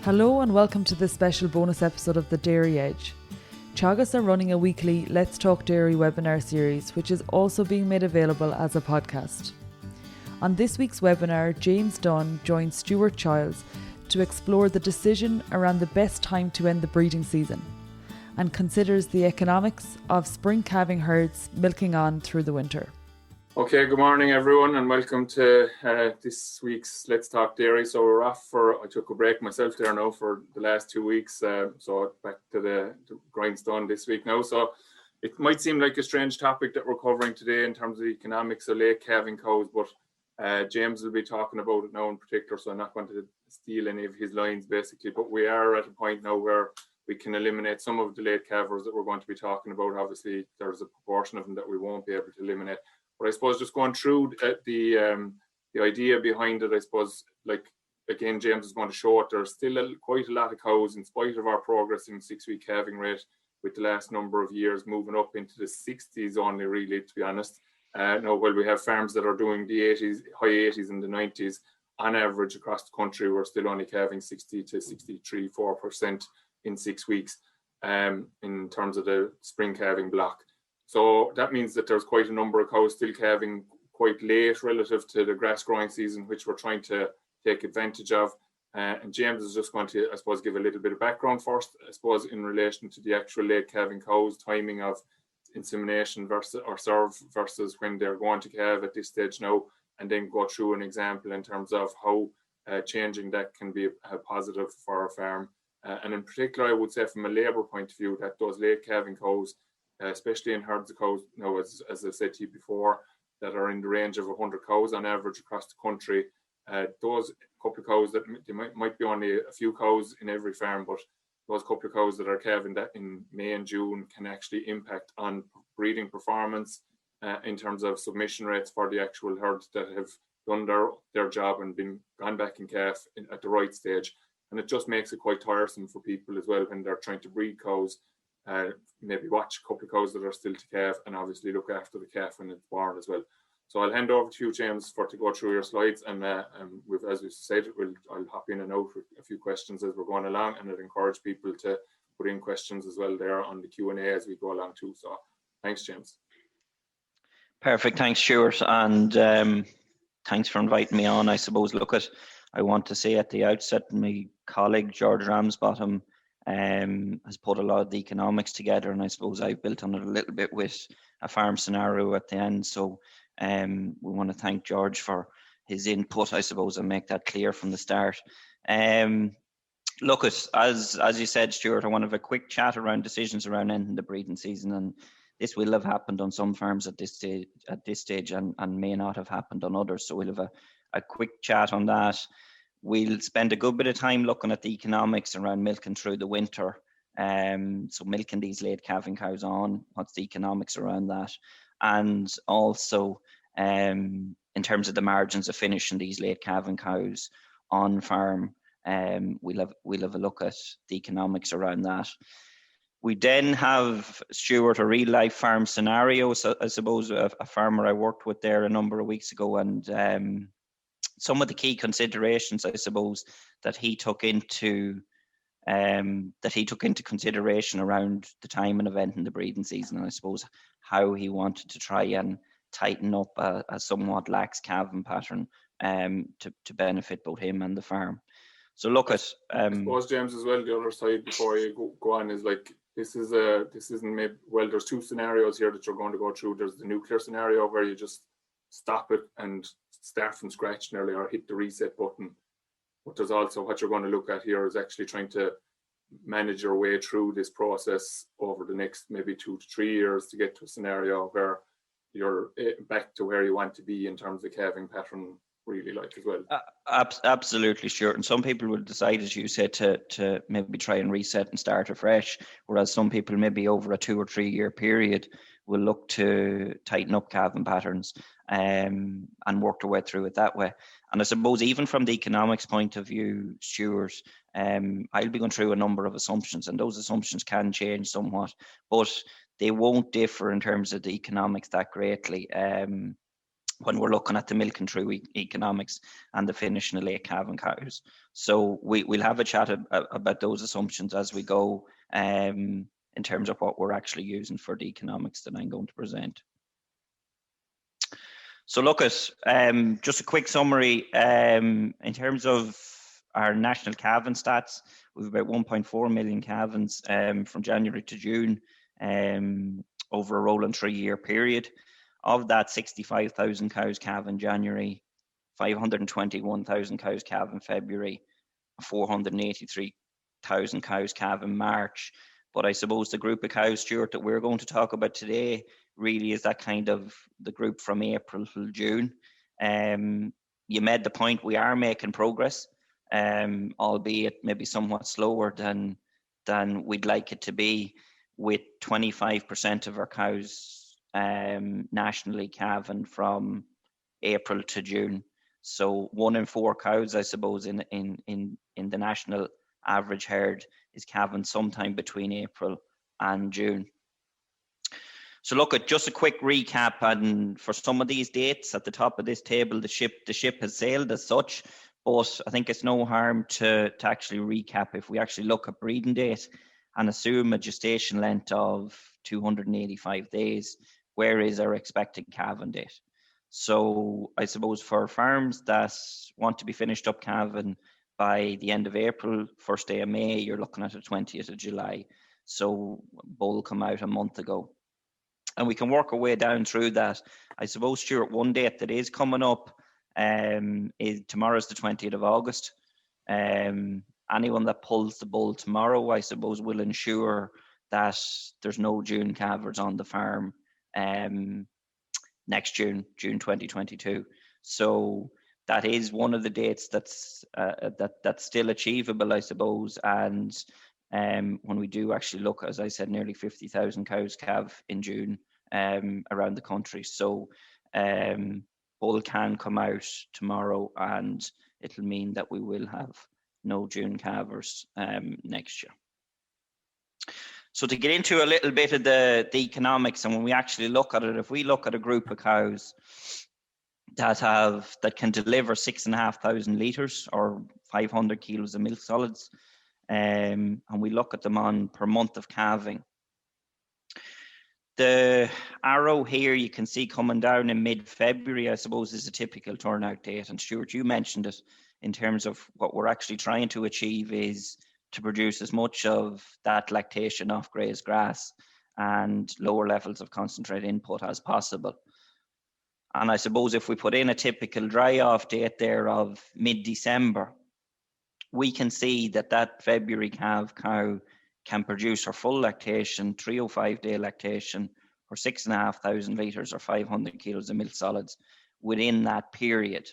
Hello and welcome to this special bonus episode of The Dairy Edge. Teagasc are running a weekly Let's Talk Dairy webinar series, which is also being made available as a podcast. On this week's webinar, James Dunne joins Stuart Childs to explore the decision around the best time to end the breeding season and considers the economics of spring calving herds milking on through the winter. Okay, good morning everyone and welcome to this week's Let's Talk Dairy. So we're off I took a break myself there now for the last 2 weeks, so back to the grindstone this week now. So it might seem like a strange topic that we're covering today in terms of the economics of late calving cows, but James will be talking about it now in particular, so I'm not going to steal any of his lines basically, but we are at a point now where we can eliminate some of the late calvers that we're going to be talking about. Obviously there's a proportion of them that we won't be able to eliminate. But I suppose just going through the idea behind it, I suppose, like, again, James is going to show it, there's still quite a lot of cows in spite of our progress in 6-week calving rate with the last number of years moving up into the 60s only, really, to be honest. Now, while we have farms that are doing the 80s, high 80s and the 90s, on average across the country, we're still only calving 60 to 63-4% in 6 weeks in terms of the spring calving block. So that means that there's quite a number of cows still calving quite late relative to the grass growing season, which we're trying to take advantage of. And James is just going to, I suppose, give a little bit of background first, I suppose, in relation to the actual late calving cows, timing of insemination versus or serve versus when they're going to calve at this stage now, and then go through an example in terms of how changing that can be a positive for our farm. And in particular, I would say from a labour point of view, that those late calving cows, especially in herds of cows now, as I said to you before, that are in the range of 100 cows on average across the country. Those couple of cows that they might be only a few cows in every farm, but those couple of cows that are calving that in May and June can actually impact on breeding performance in terms of submission rates for the actual herds that have done their job and gone back in calf at the right stage. And it just makes it quite tiresome for people as well when they're trying to breed cows. Maybe watch a couple of cows that are still to calve and obviously look after the calf when it's born as well. So I'll hand over to you, James, to go through your slides, and as we said, I'll hop in and out with a few questions as we're going along, and I'd encourage people to put in questions as well there on the Q&A as we go along too. So thanks, James. Perfect, thanks Stuart, and thanks for inviting me on. I suppose, I want to say at the outset, my colleague George Ramsbottom has put a lot of the economics together, and I suppose I've built on it a little bit with a farm scenario at the end. So we want to thank George for his input, I suppose, and make that clear from the start. As you said, Stuart, I want to have a quick chat around decisions around ending the breeding season, and this will have happened on some farms at this stage and may not have happened on others. So we'll have a quick chat on that. We'll spend a good bit of time looking at the economics around milking through the winter. So milking these late calving cows on, what's the economics around that? And also in terms of the margins of finishing these late calving cows on farm, we'll have a look at the economics around that. We then have, Stuart, a real life farm scenario. So I suppose a farmer I worked with there a number of weeks ago, and some of the key considerations, I suppose, that he took into consideration around the timing of ending the breeding season, and I suppose how he wanted to try and tighten up a somewhat lax calving pattern to benefit both him and the farm. So I suppose, James, as well, the other side before you go on is like, this isn't maybe, well, there's two scenarios here that you're going to go through. There's the nuclear scenario where you just stop it and start from scratch nearly, or hit the reset button. But there's also what you're going to look at here is actually trying to manage your way through this process over the next maybe 2 to 3 years to get to a scenario where you're back to where you want to be in terms of calving pattern, really, like, as well. Absolutely, sure. And some people will decide, as you said, to maybe try and reset and start afresh, whereas some people maybe over a 2 or 3 year period will look to tighten up calving patterns and work their way through it that way. And I suppose even from the economics point of view, Stuart, I'll be going through a number of assumptions, and those assumptions can change somewhat, but they won't differ in terms of the economics that greatly. when we're looking at the milking through economics and the finishing of late calving cows. So we'll have a chat about those assumptions as we go, in terms of what we're actually using for the economics that I'm going to present. So look at just a quick summary in terms of our national calving stats. We've about 1.4 million calvings from January to June over a rolling 3-year period. Of that, 65,000 cows calved in January, 521,000 cows calved in February, 483,000 cows calved in March. But I suppose the group of cows, Stuart, that we're going to talk about today really is that kind of the group from April till June. You made the point, we are making progress, albeit maybe somewhat slower than we'd like it to be, with 25% of our cows nationally calving from April to June. So 1 in 4 cows, I suppose, in the national average herd is calving sometime between April and June. So look at just a quick recap, and for some of these dates at the top of this table, the ship has sailed as such, but I think it's no harm to actually recap. If we actually look at breeding date and assume a gestation length of 285 days, where is our expected calving date? So I suppose for farms that want to be finished up calving by the end of April, first day of May, you're looking at the 20th of July. So bull come out a month ago. And we can work our way down through that. I suppose, Stuart, one date that is coming up is tomorrow's the 20th of August. Anyone that pulls the bull tomorrow, I suppose, will ensure that there's no June calvers on the farm next June 2022. So that is one of the dates that's still achievable, I suppose. And when we do actually look, as I said, nearly 50,000 cows calve in June around the country. So bull can come out tomorrow, and it'll mean that we will have no June calvers next year. So to get into a little bit of the economics, and when we actually look at it, if we look at a group of cows that can deliver 6,500 litres or 500 kilos of milk solids, and we look at them on per month of calving, the arrow here you can see coming down in mid-February, I suppose, is a typical turnout date. And Stuart, you mentioned it in terms of what we're actually trying to achieve is to produce as much of that lactation off grazed grass and lower levels of concentrate input as possible. And I suppose if we put in a typical dry-off date there of mid-December, we can see that February calf cow can produce her full lactation, 305-day lactation, or 6,500 litres or 500 kilos of milk solids within that period.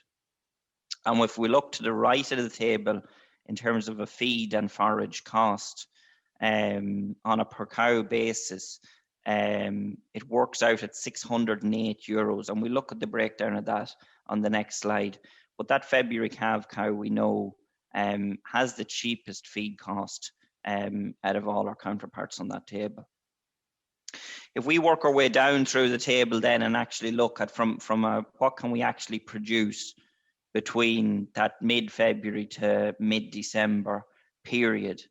And if we look to the right of the table in terms of a feed and forage cost on a per cow basis, it works out at €608. And we look at the breakdown of that on the next slide. But that February calf cow, we know, has the cheapest feed cost out of all our counterparts on that table. If we work our way down through the table then and actually look at from what can we actually produce between that mid-February to mid-December period.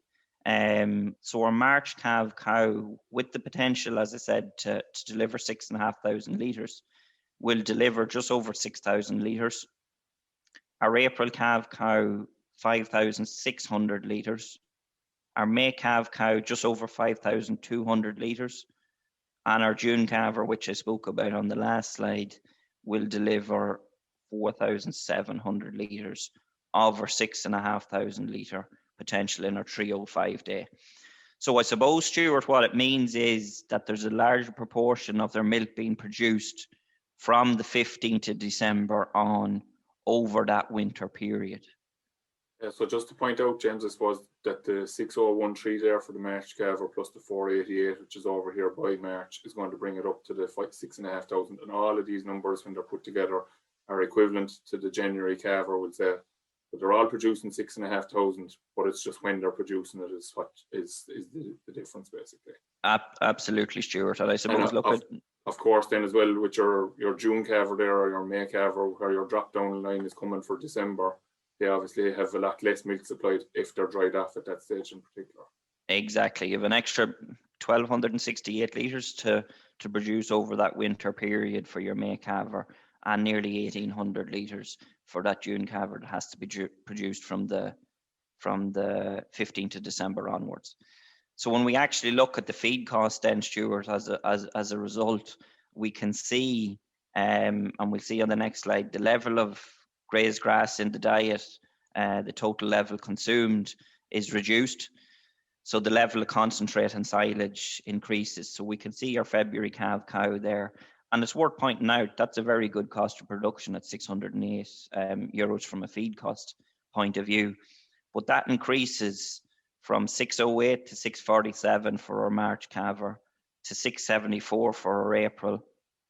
So our March calf cow, with the potential, as I said, to deliver 6,500 litres, will deliver just over 6,000 litres. Our April calf cow, 5,600 litres. Our May calf cow, just over 5,200 litres. And our June calver, which I spoke about on the last slide, will deliver 4,700 litres of our 6,500 litre potential in our 305 day. So I suppose, Stuart, what it means is that there's a larger proportion of their milk being produced from the 15th of December on over that winter period. Yeah, so just to point out, James, I suppose that the 6,013 there for the March calver plus the 488, which is over here by March, is going to bring it up to the 6,500. And all of these numbers, when they're put together, are equivalent to the January calver, we'll say. But they're all producing 6,500, but it's just when they're producing it is what is the difference, basically. Absolutely, Stuart. And I suppose, of course, then as well with your June calver there or your May calver, where your drop down line is coming for December, they obviously have a lot less milk supplied if they're dried off at that stage in particular. Exactly. You have an extra 1,268 litres to produce over that winter period for your May calver, and nearly 1,800 litres for that June calver that has to be produced from the 15th of December onwards. So when we actually look at the feed cost then, Stuart, as a result, we can see, and we'll see on the next slide, the level of grazed grass in the diet, the total level consumed is reduced. So the level of concentrate and silage increases. So we can see our February calf cow there. And it's worth pointing out, that's a very good cost of production at 608 euros from a feed cost point of view. But that increases from 608 to 647 for our March calver, to 674 for our April,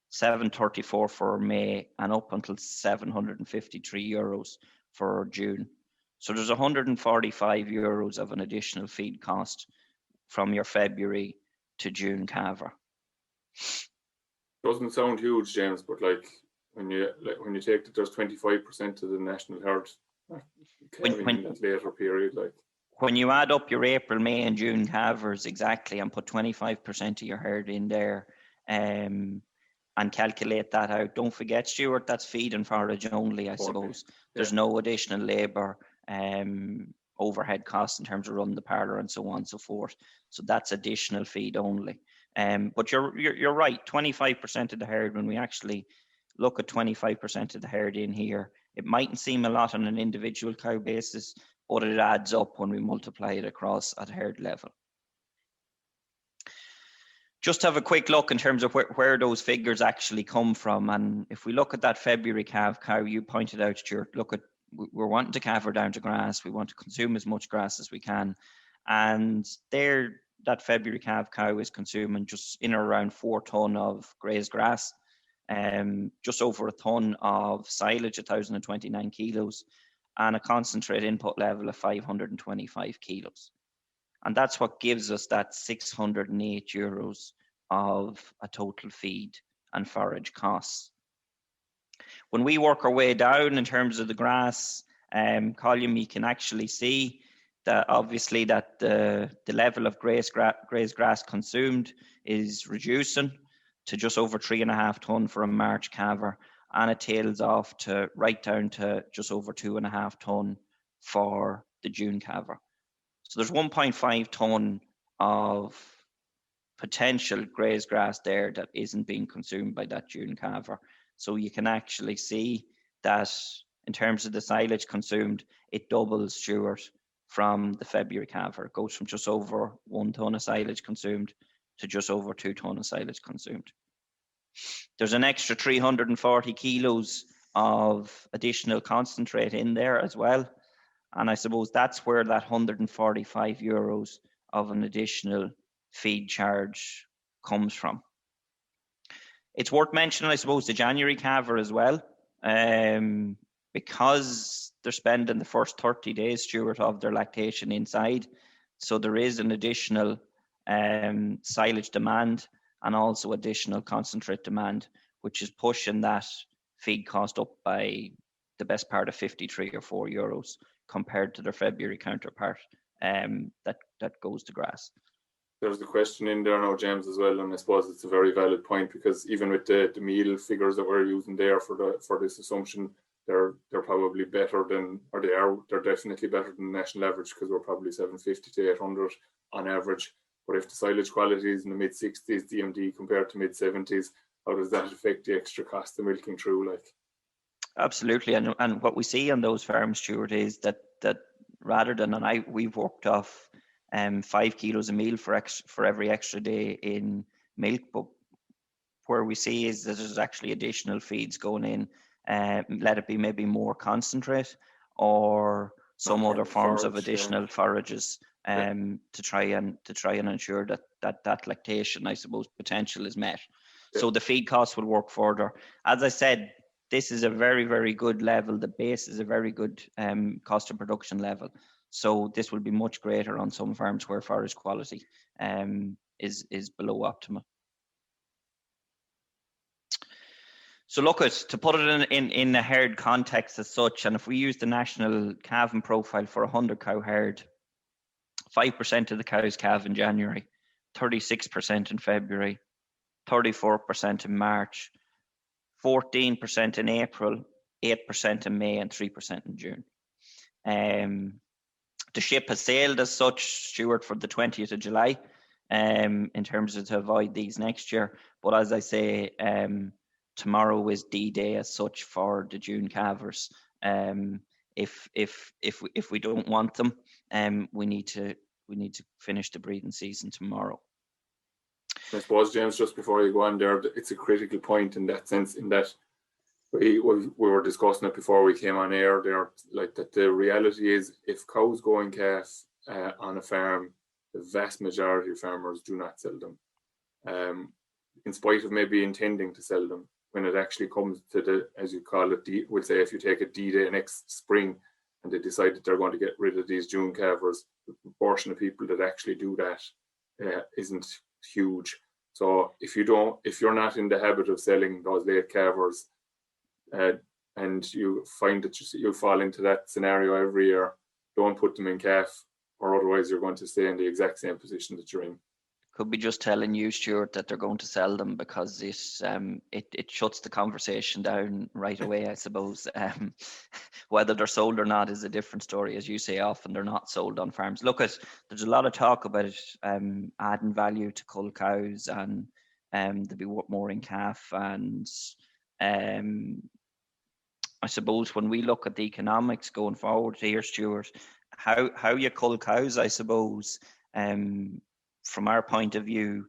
734 for our May, and up until 753 euros for our June. So there's 145 euros of an additional feed cost from your February to June calver. Doesn't sound huge, James, but when you take that there's 25% of the national herd calving in that later period, when you add up your April, May, and June calvers exactly, and put 25% of your herd in there, and calculate that out. Don't forget, Stuart, that's feed and forage only, I suppose. There's no additional labour, overhead costs in terms of running the parlour and so on and so forth. So that's additional feed only. But you're right, 25% of the herd, when we actually look at 25% of the herd in here, it mightn't seem a lot on an individual cow basis, but it adds up when we multiply it across at herd level. Just have a quick look in terms of where those figures actually come from. And if we look at that February calf cow, you pointed out, Stuart, we're wanting to calve her down to grass. We want to consume as much grass as we can. And there, that February calf cow is consuming just in or around 4 tonne of grazed grass, just over a tonne of silage, 1,029 kilos, and a concentrate input level of 525 kilos. And that's what gives us that 608 euros of a total feed and forage costs. When we work our way down in terms of the grass column, you can actually see that obviously that the level of grazed grass consumed is reducing to just over 3.5 tonne for a March calver, and it tails off to right down to just over 2.5 tonne for the June calver. So there's 1.5 tonne of potential grazed grass there that isn't being consumed by that June calver. So you can actually see that in terms of the silage consumed, it doubles, Stuart, from the February calver. It goes from just over 1 tonne of silage consumed to just over 2 tonne of silage consumed. There's an extra 340 kilos of additional concentrate in there as well. And I suppose that's where that 145 euros of an additional feed charge comes from. It's worth mentioning, I suppose, the January calver as well, because they're spending the first 30 days, Stuart, of their lactation inside. So there is an additional silage demand and also additional concentrate demand, which is pushing that feed cost up by the best part of 53 or 4 euros compared to their February counterpart that goes to grass. There's the question in there now, James, as well, and I suppose it's a very valid point, because even with the meal figures that we're using there for this assumption, they're probably better than, or they're definitely better than the national average, because we're probably 750 to 800 on average. But if the silage quality is in the mid-60s DMD compared to mid-70s, how does that affect the extra cost of milking through? Absolutely, and what we see on those farms, Stuart, is that rather than, we've worked off 5 kilos a meal for every extra day in milk, but where we see is that there's actually additional feeds going in, let it be maybe more concentrate or some other forms of additional forages, to try and ensure that lactation, I suppose, potential is met. Yeah. So the feed costs will work further. As I said, this is a very, very good level. The base is a very good cost of production level. So this will be much greater on some farms where forage quality is below optimal. So look at, to put it in a herd context as such, and if we use the national calving profile for a 100 cow herd, 5% of the cows calve in January, 36% in February, 34% in March, 14% in April, 8% in May, and 3% in June. The ship has sailed as such, Stuart, for the 20th of July, in terms of to avoid these next year. But as I say, tomorrow is D-Day as such for the June calvers. If we don't want them, we need to finish the breeding season tomorrow. I suppose, James, just before you go on there, it's a critical point in that sense, in that we were discussing it before we came on air there, like that the reality is, if cows go in calf on a farm, the vast majority of farmers do not sell them, in spite of maybe intending to sell them. When it actually comes to the, as you call it, we'll say if you take a D-Day next spring and they decide that they're going to get rid of these June calvers, the proportion of people that actually do that isn't huge. So if you're not in the habit of selling those late calvers, and you find that you'll fall into that scenario every year, don't put them in calf, or otherwise you're going to stay in the exact same position that you're in. Could be just telling you, Stuart, that they're going to sell them, because it shuts the conversation down right away, I suppose. Whether they're sold or not is a different story. As you say, often they're not sold on farms. Look, there's a lot of talk about adding value to cull cows, and they'll be more in calf. And I suppose when we look at the economics going forward here, Stuart, how you cull cows, I suppose, from our point of view,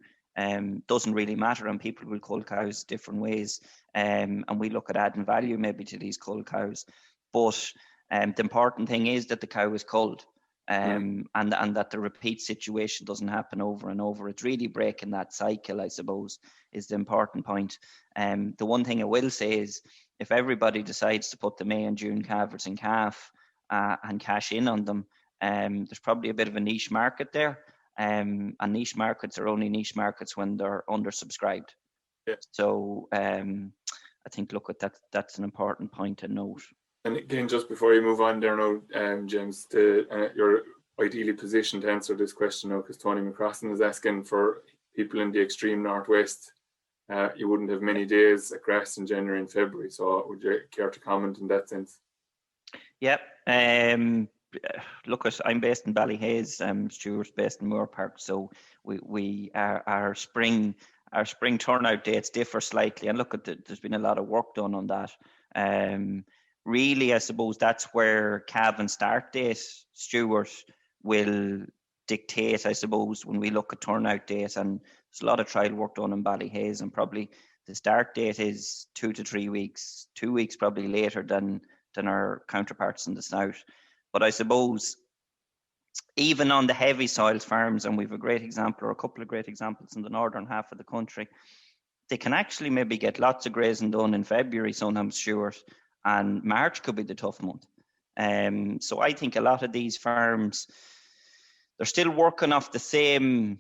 doesn't really matter, and people will cull cows different ways, and we look at adding value maybe to these cull cows. But the important thing is that the cow is culled, and that the repeat situation doesn't happen over and over. It's really breaking that cycle, I suppose, is the important point. The one thing I will say is, if everybody decides to put the May and June calvers in calf and cash in on them, there's probably a bit of a niche market there. And niche markets are only niche markets when they're undersubscribed. Yeah. So I think, look, at that's an important point to note. And again, just before you move on there now, James, you're ideally positioned to answer this question now, because Tony McCrossan is asking for people in the extreme northwest. You wouldn't have many days at grass in January and February. So would you care to comment in that sense? Yep. Look, I'm based in Ballyhaise. Stuart's based in Moore Park, so we our spring turnout dates differ slightly. And look, there's been a lot of work done on that. Really, I suppose that's where calving start date, Stuart, will dictate, I suppose, when we look at turnout date. And there's a lot of trial work done in Ballyhaise, and probably the start date is 2 to 3 weeks, 2 weeks probably later than our counterparts in the south. But I suppose even on the heavy soils farms, and we've a great example, or a couple of great examples in the northern half of the country, they can actually maybe get lots of grazing done in February, sometimes, Stuart, and March could be the tough month. So I think a lot of these farms, they're still working off the same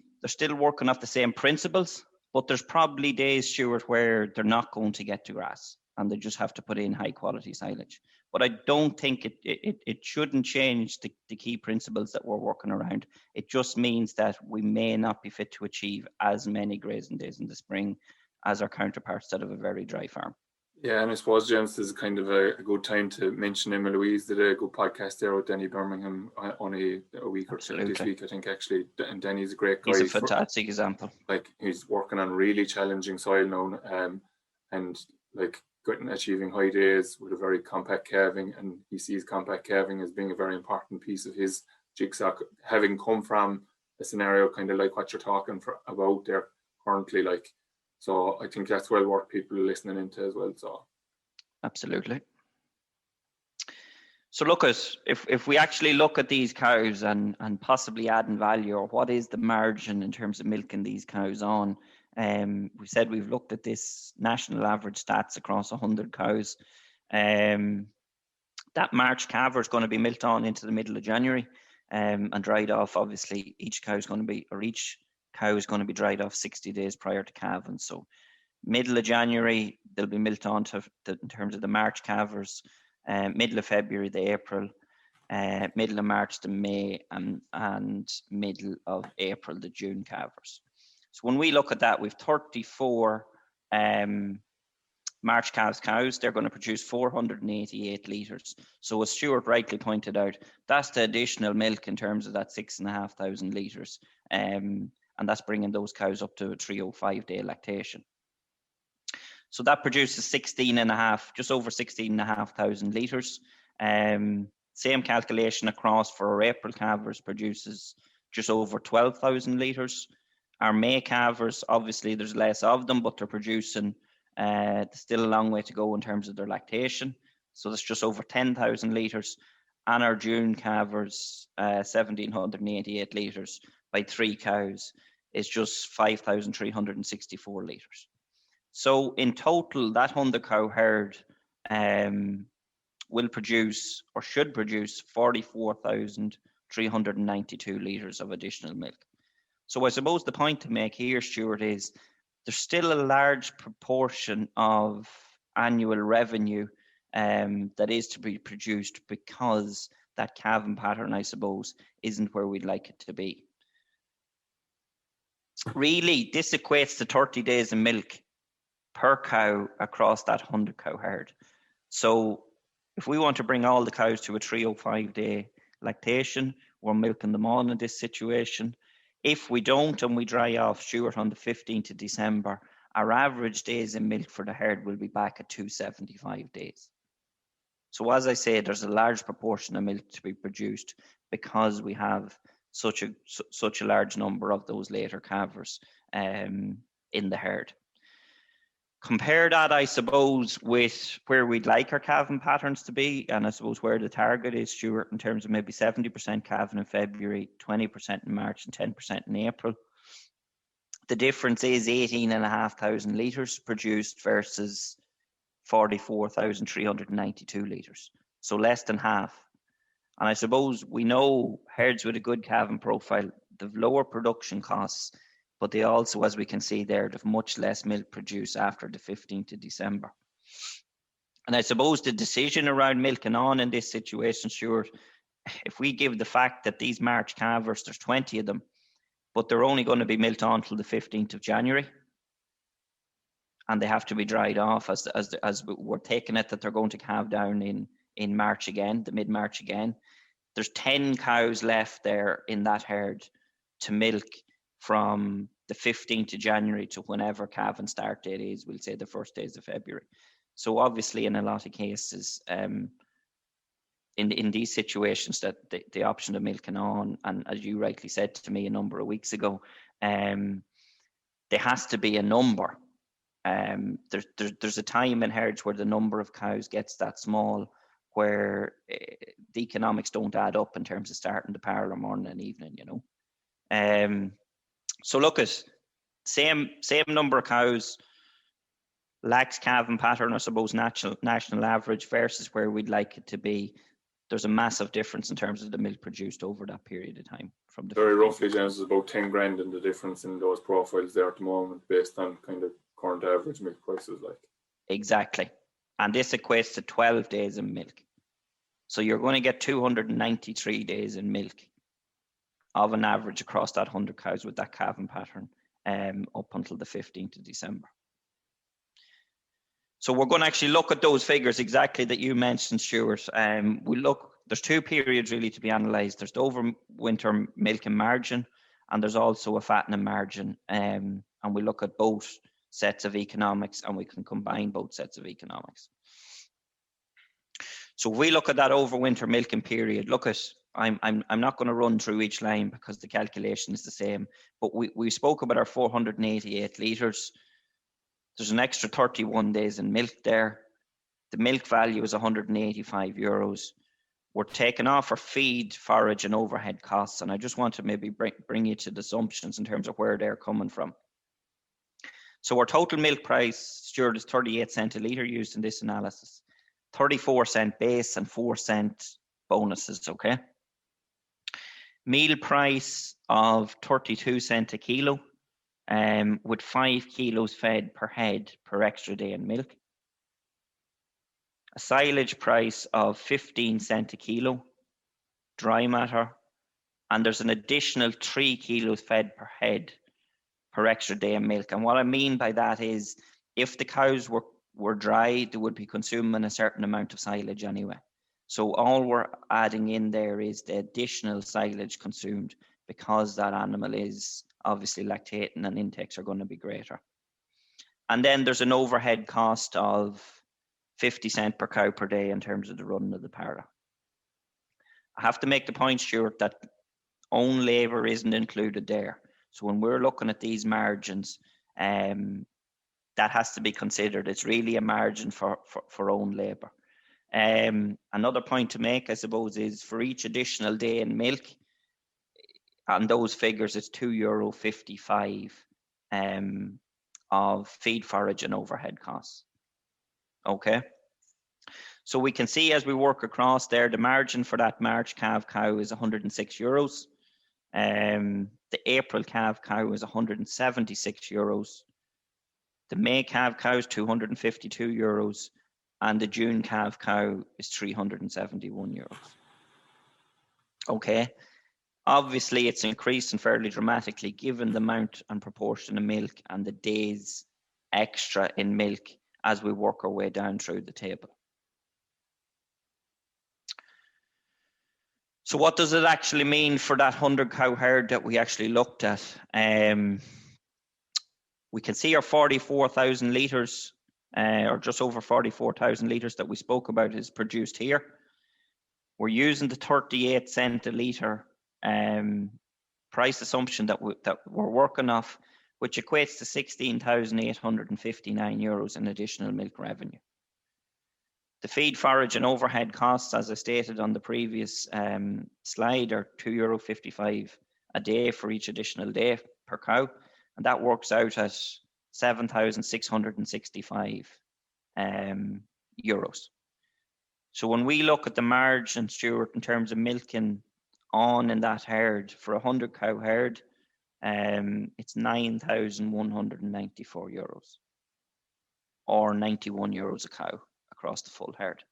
principles, but there's probably days, Stuart, where they're not going to get to grass, and they just have to put in high quality silage. But I don't think it shouldn't change the key principles that we're working around. It just means that we may not be fit to achieve as many grazing days in the spring as our counterparts that have a very dry farm. Yeah, and I suppose, James, this is kind of a good time to mention Emma Louise did a good podcast there with Danny Birmingham only a week or two this week, I think, actually. And Danny's a great guy. He's a fantastic example. Like, he's working on really challenging soil now, and like achieving high days with a very compact calving, and he sees compact calving as being a very important piece of his jigsaw, having come from a scenario kind of like what you're talking about there currently, like. So I think that's well worth people listening into as well. So absolutely. So look, if we actually look at these cows and possibly adding value, or what is the margin in terms of milking these cows on? We said we've looked at this national average stats across 100 cows. That March calver is going to be milked on into the middle of January, and dried off. Obviously, each cow is going to be dried off 60 days prior to calving. So Middle of January, they'll be milked on in terms of the March calvers. Middle of February, the April. Middle of March, the May, and middle of April, the June calvers. So when we look at that, we've 34 March calves cows. They're going to produce 488 litres. So as Stuart rightly pointed out, that's the additional milk in terms of that 6,500 litres. And that's bringing those cows up to a 305-day lactation. So that produces just over 16,500 litres. Same calculation across for our April calvers produces just over 12,000 litres. Our May calvers, obviously there's less of them, but they're producing still a long way to go in terms of their lactation. So that's just over 10,000 litres. And our June calvers, 1,788 litres by 3 cows, is just 5,364 litres. So in total, that 100 cow herd will produce, or should produce, 44,392 litres of additional milk. So I suppose the point to make here, Stuart, is there's still a large proportion of annual revenue that is to be produced because that calving pattern, I suppose, isn't where we'd like it to be. Really, this equates to 30 days of milk per cow across that 100 cow herd. So if we want to bring all the cows to a 305-day lactation, we're milking them on in this situation. If we don't and we dry off, Stuart, on the 15th of December, our average days in milk for the herd will be back at 275 days. So as I say, there's a large proportion of milk to be produced because we have such a large number of those later calvers in the herd. Compare that, I suppose, with where we'd like our calving patterns to be, and I suppose where the target is, Stuart, in terms of maybe 70% calving in February, 20% in March, and 10% in April. The difference is 18,500 litres produced versus 44,392 litres. So less than half. And I suppose we know herds with a good calving profile, they've lower production costs, but they also, as we can see there, have much less milk produced after the 15th of December. And I suppose the decision around milking on in this situation, Stuart, if we give the fact that these March calvers, there's 20 of them, but they're only going to be milked on till the 15th of January, and they have to be dried off as we're taking it that they're going to calve down in March again, the mid-March again. There's 10 cows left there in that herd to milk from the 15th of January to whenever calving start date is, we'll say the first days of February. So obviously in a lot of cases, in these situations, that the option of milking on, and as you rightly said to me a number of weeks ago, there has to be a number. There's a time in herds where the number of cows gets that small, where the economics don't add up in terms of starting the parlour morning and evening, you know. So look at same number of cows, lacks calving pattern, I suppose, national average versus where we'd like it to be. There's a massive difference in terms of the milk produced over that period of time. From the very roughly, James, is about 10 grand in the difference in those profiles there at the moment, based on kind of current average milk prices, like. Exactly, and this equates to 12 days in milk. So you're going to get 293 days in milk of an average across that 100 cows with that calving pattern up until the 15th of December. So we're going to actually look at those figures exactly that you mentioned, Stuart. There's two periods really to be analysed. There's the overwinter milking margin, and there's also a fattening margin. And we look at both sets of economics, and we can combine both sets of economics. So if we look at that overwinter milking period, I'm not going to run through each line because the calculation is the same, but we spoke about our 488 litres. There's an extra 31 days in milk there. The milk value is €185. We're taking off our feed, forage and overhead costs, and I just want to maybe bring you to the assumptions in terms of where they're coming from. So our total milk price, Stuart, is 38 cents a litre used in this analysis. 34-cent base and 4-cent bonuses, okay? Meal price of 32 cents a kilo. with 5 kilos fed per head per extra day in milk. A silage price of 15 cent a kilo, dry matter, and there's an additional 3 kilos fed per head per extra day in milk. And what I mean by that is if the cows were dry, they would be consuming a certain amount of silage anyway. So all we're adding in there is the additional silage consumed because that animal is obviously lactating and intakes are going to be greater. And then there's an overhead cost of 50 cent per cow per day in terms of the running of the parlour. I have to make the point, Stuart, that own labour isn't included there. So when we're looking at these margins, that has to be considered. It's really a margin for own labour. Another point to make, I suppose, is for each additional day in milk, and those figures, it's €2.55 of feed, forage and overhead costs. Okay. So we can see as we work across there, the margin for that March calf cow is €106. The April calf cow is €176. The May calf cow is €252. And the June calf cow is €371. Okay. Obviously, it's increasing fairly dramatically given the amount and proportion of milk and the days extra in milk as we work our way down through the table. So what does it actually mean for that 100 cow herd that we actually looked at? We can see our 44,000 litres, or just over 44,000 litres that we spoke about is produced here. We're using the 38 cent a litre price assumption that we're working off, which equates to €16,859 in additional milk revenue. The feed, forage and overhead costs, as I stated on the previous slide, are €2.55 a day for each additional day per cow, and that works out at €7,665. So when we look at the margin, Stuart, in terms of milking on in that herd for a 100 cow herd, it's €9,194 or €91 a cow across the full herd.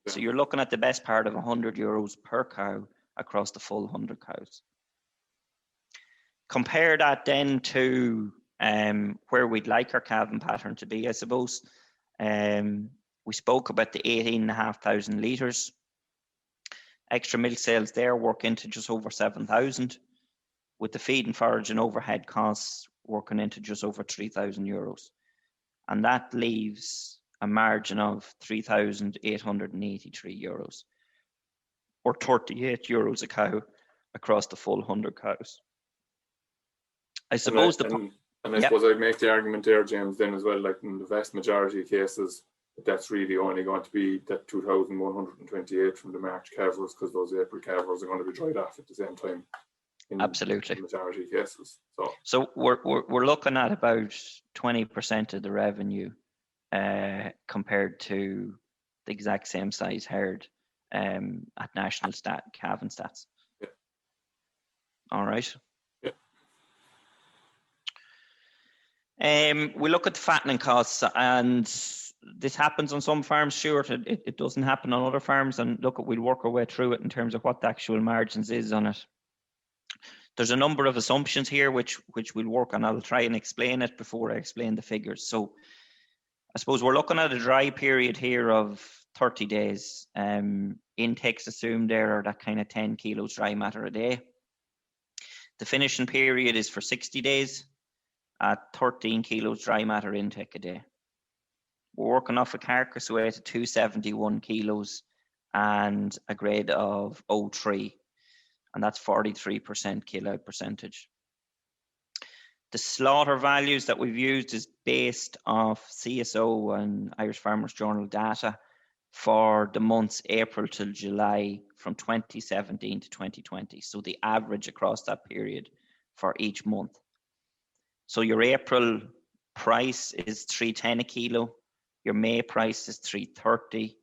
So you're looking at the best part of €100 per cow across the full 100 cows. Compare that then to where we'd like our calving pattern to be, I suppose. We spoke about the 18,500 litres. Extra milk sales there work into just over 7,000, with the feed and forage and overhead costs working into just over €3,000. And that leaves a margin of €3,883 or €38 a cow across the full 100 cows. I suppose I suppose I'd make the argument there, James, then as well, like in the vast majority of cases, that's really only going to be that 2,128 from the March calvers, because those April calvers are going to be dried off at the same time. Absolutely. In the majority of cases. So we're looking at about 20% of the revenue compared to the exact same size herd at national calving stats. Yeah. All right. Yeah. We look at the fattening costs, and this happens on some farms, Stuart. It doesn't happen on other farms, and we'll work our way through it in terms of what the actual margins is on it. There's a number of assumptions here which we'll work on. I'll try and explain it before I explain the figures. So I suppose we're looking at a dry period here of 30 days. Intakes assumed there are that kind of 10 kilos dry matter a day. The finishing period is for 60 days at 13 kilos dry matter intake a day. We're working off a carcass weight of 271 kilos and a grade of 03, and that's 43% kill out percentage. The slaughter values that we've used is based off CSO and Irish Farmers Journal data for the months April till July from 2017 to 2020. So the average across that period for each month. So your April price is $3.10 a kilo. Your May price is $3.30.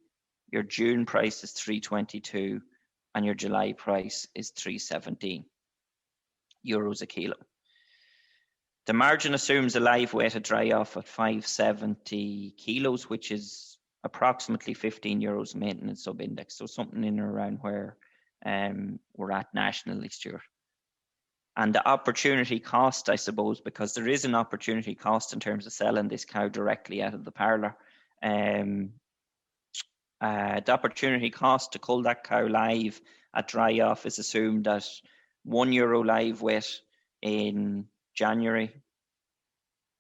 Your June price is $3.22. And your July price is €3.17 a kilo. The margin assumes a live weight at dry off at 570 kilos, which is approximately €15 maintenance sub-index. So something in and around where we're at nationally, Stuart. And the opportunity cost, I suppose, because there is an opportunity cost in terms of selling this cow directly out of the parlour. The opportunity cost to cull that cow live at dry off is assumed at €1 live weight in January,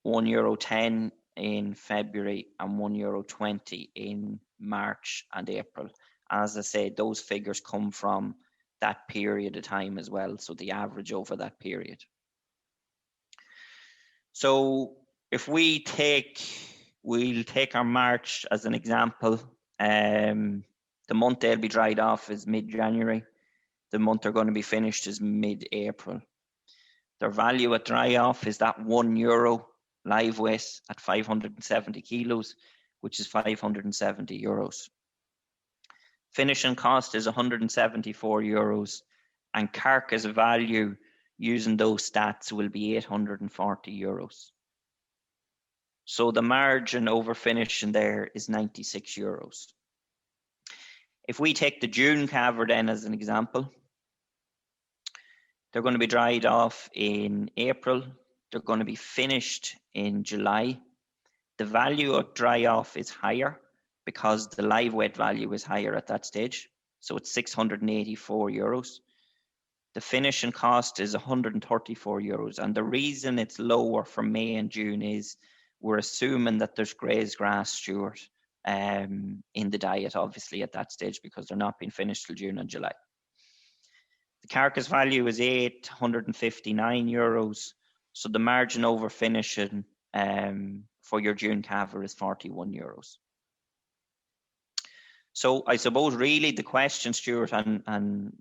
€1.10 in February, and €1.20 in March and April. As I said, those figures come from that period of time as well, so the average over that period. So if we'll take our March as an example. The month they'll be dried off is mid-January. The month they're going to be finished is mid-April. Their value at dry off is that €1 live weight at 570 kilos, which is €570. Finishing cost is €174, and carcass value using those stats will be €840. So the margin over finishing there is €96. If we take the June calver then as an example, they're going to be dried off in April. They're going to be finished in July. The value of dry off is higher because the live weight value is higher at that stage. So it's €684. The finishing cost is €134. And the reason it's lower for May and June is we're assuming that there's grazed grass, Stuart, in the diet, obviously, at that stage, because they're not being finished till June and July. The carcass value is €859. So the margin over finishing for your June calver is €41. So I suppose really the question, Stuart, and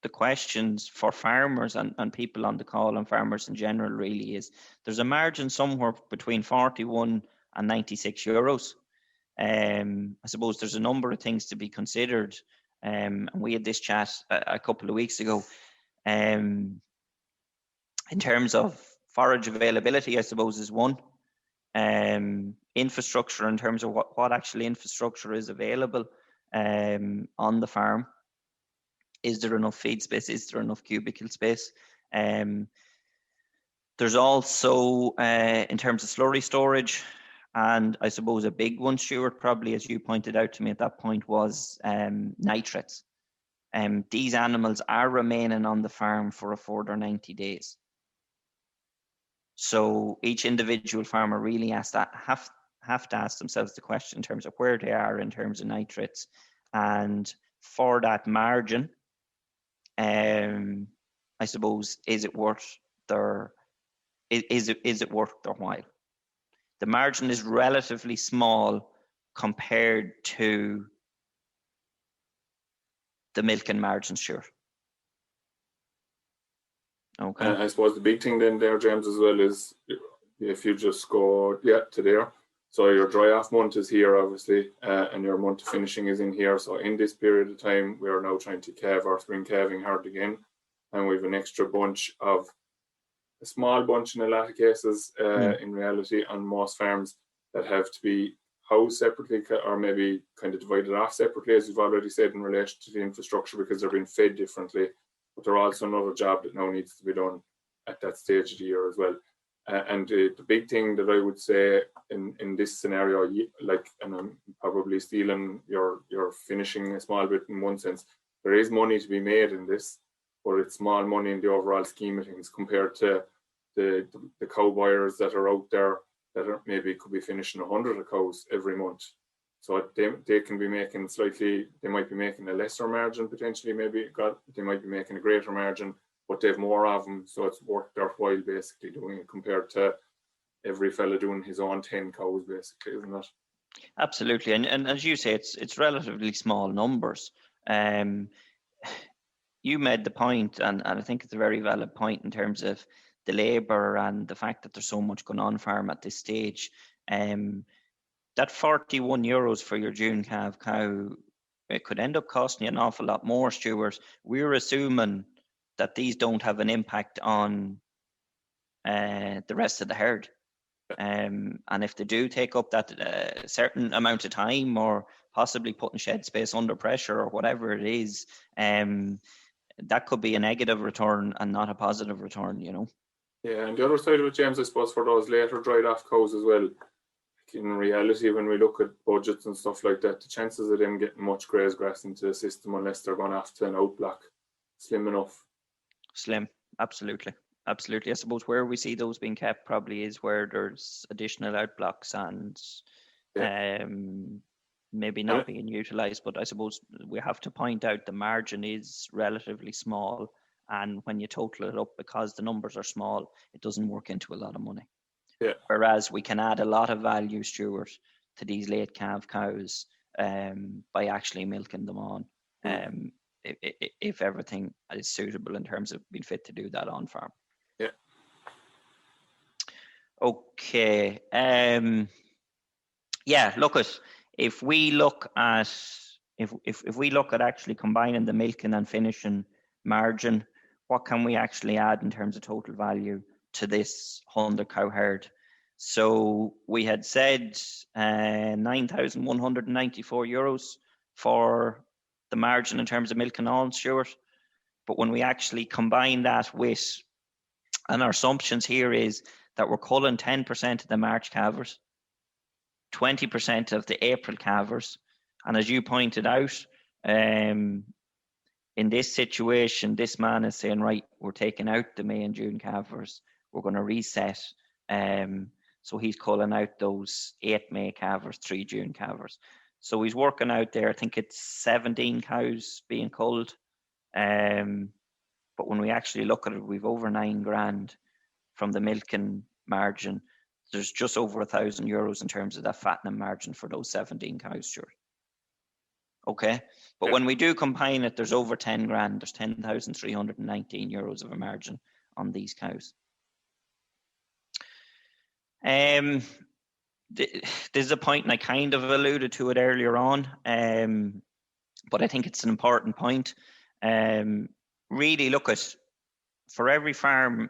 the questions for farmers and people on the call and farmers in general really is there's a margin somewhere between 41 and €96. I suppose there's a number of things to be considered. And we had this chat a couple of weeks ago. In terms of forage availability, I suppose, is one. Infrastructure, in terms of what actually infrastructure is available on the farm. Is there enough feed space? Is there enough cubicle space? There's also, in terms of slurry storage, and I suppose a big one, Stuart, probably as you pointed out to me at that point, was nitrates. These animals are remaining on the farm for a further 90 days. So each individual farmer really have to ask themselves the question in terms of where they are in terms of nitrates, and for that margin, I suppose, is it worth their while? The margin is relatively small compared to the milking margin, sure. Okay. And I suppose the big thing then there, James, as well, is if you just go to there. So your dry off month is here, obviously, and your month of finishing is in here. So in this period of time, we are now trying to calve our spring calving herd again, and we have an extra bunch of a small bunch in a lot of cases, in reality, on most farms that have to be housed separately or maybe kind of divided off separately, as you've already said, in relation to the infrastructure, because they're being fed differently. But there's also another job that now needs to be done at that stage of the year as well. And the big thing that I would say in this scenario, and I'm probably stealing your finishing a small bit in one sense, there is money to be made in this, but it's small money in the overall scheme of things compared to the cow buyers that are out there that are maybe could be finishing 100 cows every month. So they can be making they might be making a lesser margin potentially, they might be making a greater margin, but they have more of them, so it's worth their while basically doing it compared to every fella doing his own 10 cows basically, isn't it? Absolutely, and as you say, it's relatively small numbers. You made the point, and I think it's a very valid point in terms of the labour and the fact that there's so much going on farm at this stage. That €41 for your June calf cow, it could end up costing you an awful lot more, Stuart. We're assuming that these don't have an impact on the rest of the herd. And if they do take up that certain amount of time, or possibly putting shed space under pressure or whatever it is, that could be a negative return and not a positive return, you know. Yeah, and the other side of it, James, I suppose for those later dried off cows as well, in reality, when we look at budgets and stuff like that, the chances of them getting much graze grass into the system, unless they're going after an outblock, slim enough. Slim, absolutely. Absolutely. I suppose where we see those being kept probably is where there's additional outblocks and maybe not being utilised. But I suppose we have to point out the margin is relatively small. And when you total it up, because the numbers are small, it doesn't work into a lot of money. Yeah. Whereas we can add a lot of value, Stuart, to these late calf cows by actually milking them on. If everything is suitable in terms of being fit to do that on farm. Yeah. Okay. Yeah. If we look at actually combining the milking and finishing margin, what can we actually add in terms of total value to this 100 cow herd? So we had said €9,194 for the margin in terms of milk and all, Stuart. But when we actually combine that with, and our assumptions here is that we're culling 10% of the March calvers, 20% of the April calvers. And as you pointed out, in this situation, this man is saying, right, we're taking out the May and June calvers. We're going to reset. So he's culling out those 8 May calvers, 3 June calvers. So he's working out there, I think it's 17 cows being culled. But when we actually look at it, we've over $9,000 from the milking margin. There's just over €1,000 in terms of that fattening margin for those 17 cows, Stuart. Okay, but when we do combine it, there's over $10,000. There's €10,319 of a margin on these cows. This is a point, and I kind of alluded to it earlier on, but I think it's an important point. Really look at, for every farm,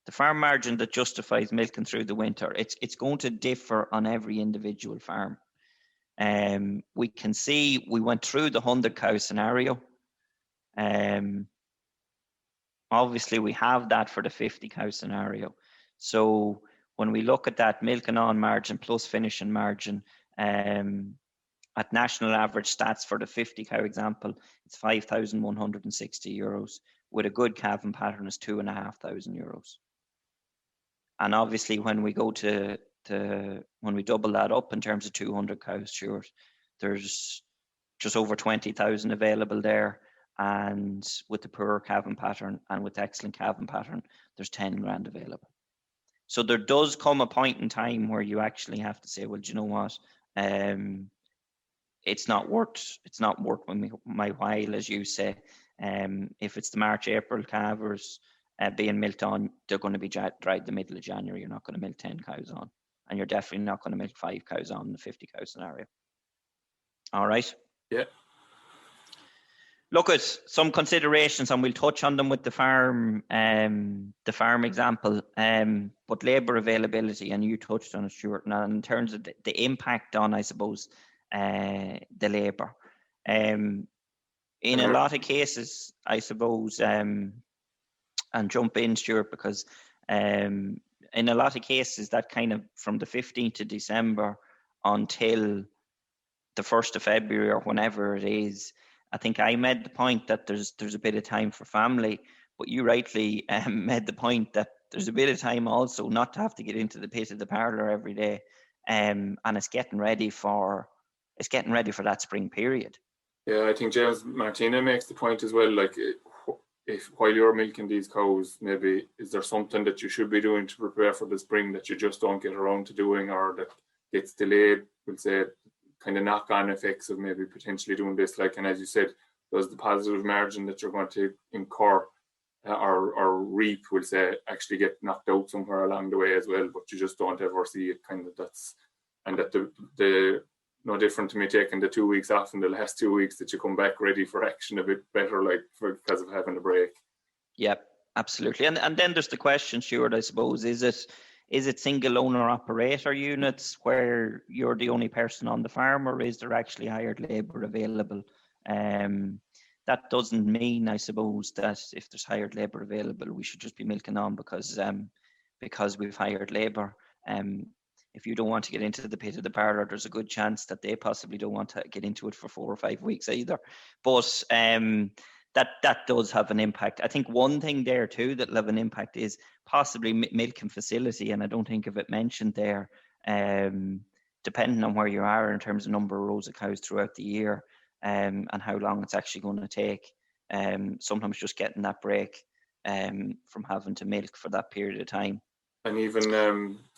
the farm margin that justifies milking through the winter, it's going to differ on every individual farm. We can see we went through the 100 cow scenario. Obviously, we have that for the 50 cow scenario. So when we look at that milking on margin plus finishing margin, at national average stats for the 50 cow example, it's €5,160. With a good calving pattern, is €2,500. And obviously, when we go when we double that up in terms of 200 cows, Stuart, there's just over 20,000 available there. And with the poorer calving pattern and with excellent calving pattern, there's $10,000 available. So there does come a point in time where you actually have to say, well, do you know what? It's not worth my while, as you say. If it's the March, April calvers being milked on, they're going to be dried the middle of January. You're not going to milk 10 cows on, and you're definitely not going to milk 5 cows on in the 50 cow scenario. All right. Yeah. Look at some considerations, and we'll touch on them with the farm example. But labour availability, and you touched on it, Stuart. Now, in terms of the impact on, I suppose, the labour. In a lot of cases, I suppose, and jump in, Stuart, because in a lot of cases, that kind of from the 15th of December until the 1st of February or whenever it is, I think I made the point that there's a bit of time for family, but you rightly made the point that there's a bit of time also not to have to get into the pit of the parlour every day, and it's getting ready for that spring period. Yeah, I think James Martina makes the point as well. Like, if while you're milking these cows, maybe is there something that you should be doing to prepare for the spring that you just don't get around to doing, or that gets delayed? We'll say kind of knock-on effects of maybe potentially doing this. Like, and as you said, there's the positive margin that you're going to incur or reap, we'll say, actually get knocked out somewhere along the way as well. But you just don't ever see it. Kind of the no different to me taking the 2 weeks off in the last 2 weeks, that you come back ready for action a bit better, like because of having a break. Yep, Absolutely. And then there's the question, Stuart, I suppose, is it single owner operator units where you're the only person on the farm, or is there actually hired labour available? That doesn't mean, I suppose, that if there's hired labour available, we should just be milking on because we've hired labour. If you don't want to get into the pit of the parlour, there's a good chance that they possibly don't want to get into it for 4 or 5 weeks either. But that does have an impact. I think one thing there too that'll have an impact is possibly milking facility, and I don't think of it mentioned there. Depending on where you are in terms of number of rows of cows throughout the year, and how long it's actually going to take. Sometimes just getting that break from having to milk for that period of time. And even